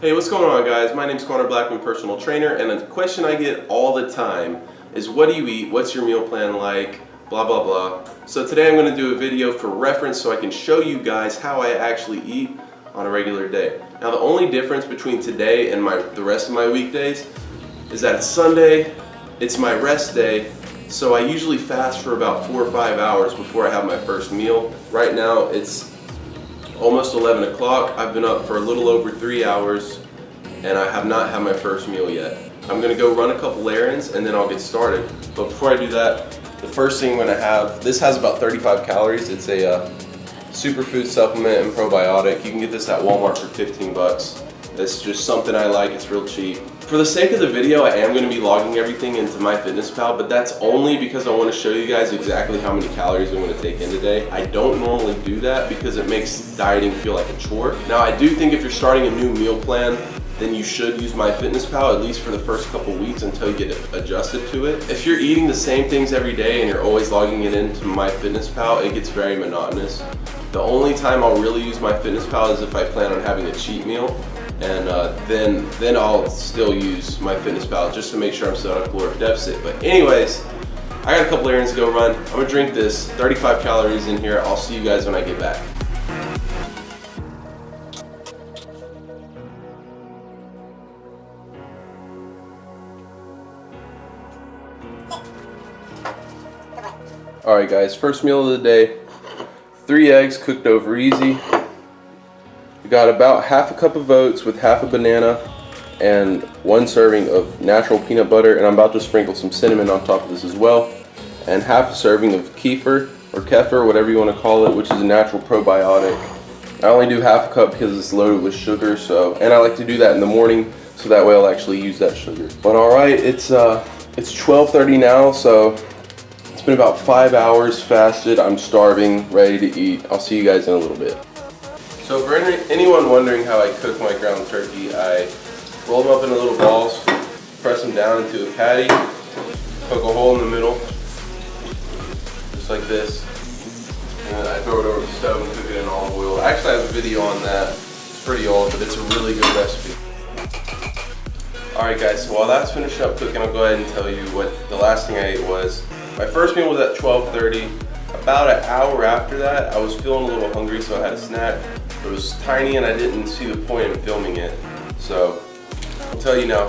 Hey, what's going on, guys? My name's Blackmon, personal trainer, and a question I get all the time is, what do you eat? What's your meal plan like? Blah, blah, blah. So today I'm going to do a video for reference so I can show you guys how I actually eat on a regular day. Now, the only difference between today and the rest of my weekdays is that it's Sunday, it's my rest day, so I usually fast for about 4 or 5 hours before I have my first meal. Right now, it's almost 11 o'clock. I've been up for a little over 3 hours and I have not had my first meal yet. I'm gonna go run a couple errands and then I'll get started. But before I do that, the first thing I'm gonna have, this has about 35 calories. It's a superfood supplement and probiotic. You can get this at Walmart for 15 bucks. It's just something I like, it's real cheap. For the sake of the video, I am going to be logging everything into MyFitnessPal, but that's only because I want to show you guys exactly how many calories I'm going to take in today. I don't normally do that because it makes dieting feel like a chore. Now, I do think if you're starting a new meal plan, then you should use MyFitnessPal, at least for the first couple weeks until you get adjusted to it. If you're eating the same things every day and you're always logging it into MyFitnessPal, it gets very monotonous. The only time I'll really use MyFitnessPal is if I plan on having a cheat meal. And then I'll still use MyFitnessPal just to make sure I'm still at a caloric deficit. But anyways, I got a couple errands to go run. I'm gonna drink this, 35 calories in here. I'll see you guys when I get back. All right, guys, first meal of the day, 3 eggs cooked over easy. Got about half a cup of oats with half a banana and 1 serving of natural peanut butter, and I'm about to sprinkle some cinnamon on top of this as well, and half a serving of kefir or kefir, whatever you want to call it, which is a natural probiotic. I only do half a cup because it's loaded with sugar, and I like to do that in the morning so that way I'll actually use that sugar. But all right, it's 12:30 now, so it's been about 5 hours fasted. I'm starving, ready to eat. I'll see you guys in a little bit. So for anyone wondering how I cook my ground turkey, I roll them up into little balls, press them down into a patty, poke a hole in the middle, just like this, and then I throw it over the stove and cook it in olive oil. I actually have a video on that. It's pretty old, but it's a really good recipe. Alright guys, so while that's finished up cooking, I'll go ahead and tell you what the last thing I ate was. My first meal was at 12:30. About an hour after that, I was feeling a little hungry, so I had a snack. It was tiny and I didn't see the point in filming it. So, I'll tell you now.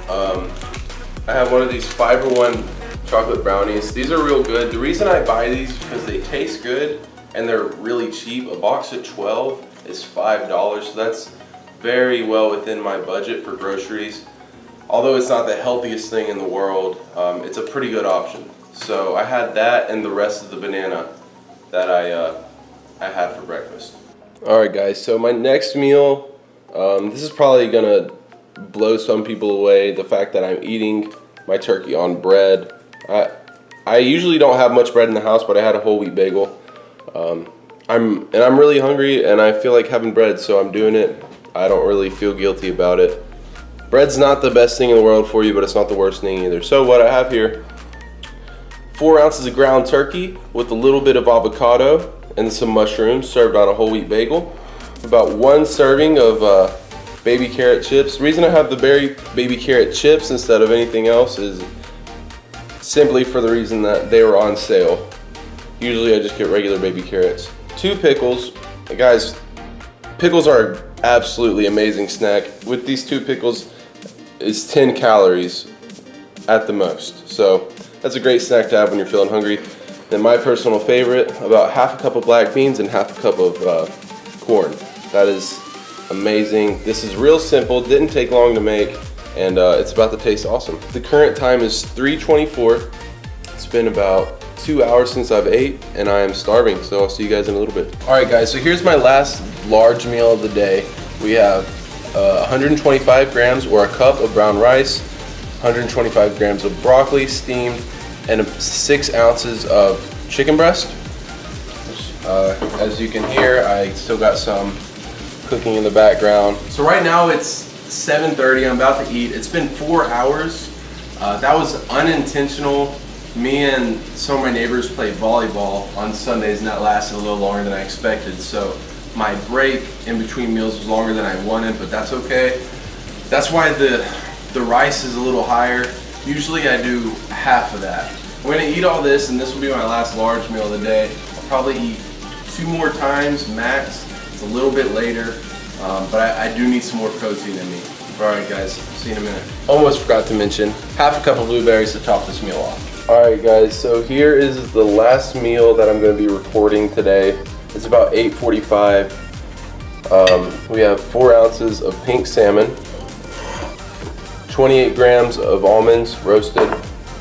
I have one of these Fiber One chocolate brownies. These are real good. The reason I buy these is because they taste good and they're really cheap. A box of 12 is $5, so that's very well within my budget for groceries. Although it's not the healthiest thing in the world, it's a pretty good option. So I had that and the rest of the banana that I had for breakfast. Alright guys, so my next meal, this is probably gonna blow some people away, the fact that I'm eating my turkey on bread. I usually don't have much bread in the house, but I had a whole wheat bagel. I'm really hungry and I feel like having bread, so I'm doing it. I don't really feel guilty about it. Bread's not the best thing in the world for you, but it's not the worst thing either. So what I have here, 4 ounces of ground turkey with a little bit of avocado and some mushrooms served on a whole wheat bagel. About 1 serving of baby carrot chips. The reason I have the baby carrot chips instead of anything else is simply for the reason that they were on sale. Usually I just get regular baby carrots. 2 pickles. Guys, pickles are an absolutely amazing snack. With these 2 pickles is 10 calories at the most. So that's a great snack to have when you're feeling hungry. Then my personal favorite, about half a cup of black beans and half a cup of corn. That is amazing. This is real simple, didn't take long to make, and it's about to taste awesome. The current time is 3:24. It's been about 2 hours since I've ate, and I am starving, so I'll see you guys in a little bit. All right guys, so here's my last large meal of the day. We have 125 grams or a cup of brown rice, 125 grams of broccoli steamed, and 6 ounces of chicken breast. As you can hear, I still got some cooking in the background. So right now it's 7:30, I'm about to eat. It's been 4 hours. That was unintentional. Me and some of my neighbors play volleyball on Sundays and that lasted a little longer than I expected. So my break in between meals was longer than I wanted, but that's okay. That's why the rice is a little higher. Usually I do half of that. I'm gonna eat all this, and this will be my last large meal of the day. I'll probably eat 2 more times max. It's a little bit later, but I do need some more protein in me. All right, guys, see you in a minute. Almost forgot to mention, half a cup of blueberries to top this meal off. All right, guys, so here is the last meal that I'm gonna be recording today. It's about 8:45. We have 4 ounces of pink salmon, 28 grams of almonds roasted,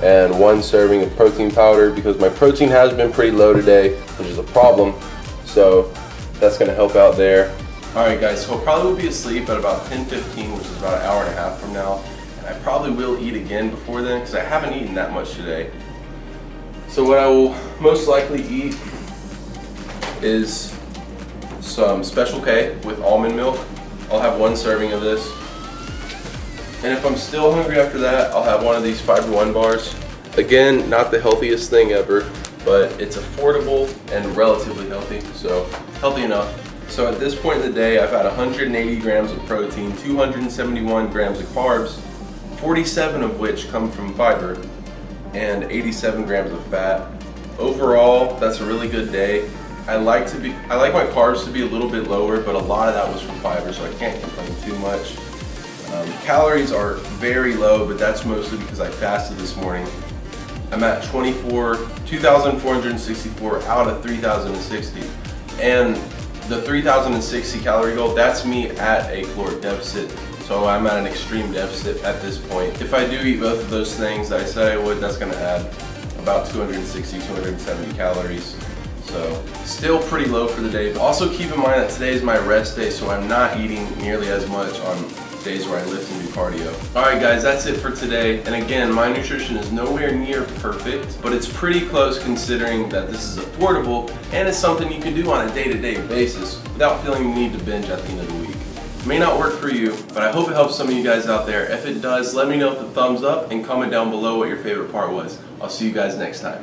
and 1 serving of protein powder because my protein has been pretty low today, which is a problem. So that's gonna help out there. All right, guys, so I'll probably be asleep at about 10:15, which is about an hour and a half from now. And I probably will eat again before then because I haven't eaten that much today. So what I will most likely eat is some Special K with almond milk. I'll have 1 serving of this. And if I'm still hungry after that, I'll have one of these Fiber One bars. Again, not the healthiest thing ever, but it's affordable and relatively healthy, so healthy enough. So at this point in the day, I've had 180 grams of protein, 271 grams of carbs, 47 of which come from fiber, and 87 grams of fat. Overall, that's a really good day. I like my carbs to be a little bit lower, but a lot of that was from fiber, so I can't complain too much. Calories are very low, but that's mostly because I fasted this morning. I'm at 2,464 out of 3,060. And the 3,060 calorie goal, that's me at a caloric deficit. So I'm at an extreme deficit at this point. If I do eat both of those things that I said I would, that's gonna add about 260, 270 calories. So still pretty low for the day. But also keep in mind that today is my rest day, so I'm not eating nearly as much on days where I lift and do cardio. All right, guys, that's it for today. And again, my nutrition is nowhere near perfect, but it's pretty close considering that this is affordable and it's something you can do on a day-to-day basis without feeling the need to binge at the end of the week. It may not work for you, but I hope it helps some of you guys out there. If it does, let me know with a thumbs up and comment down below what your favorite part was. I'll see you guys next time.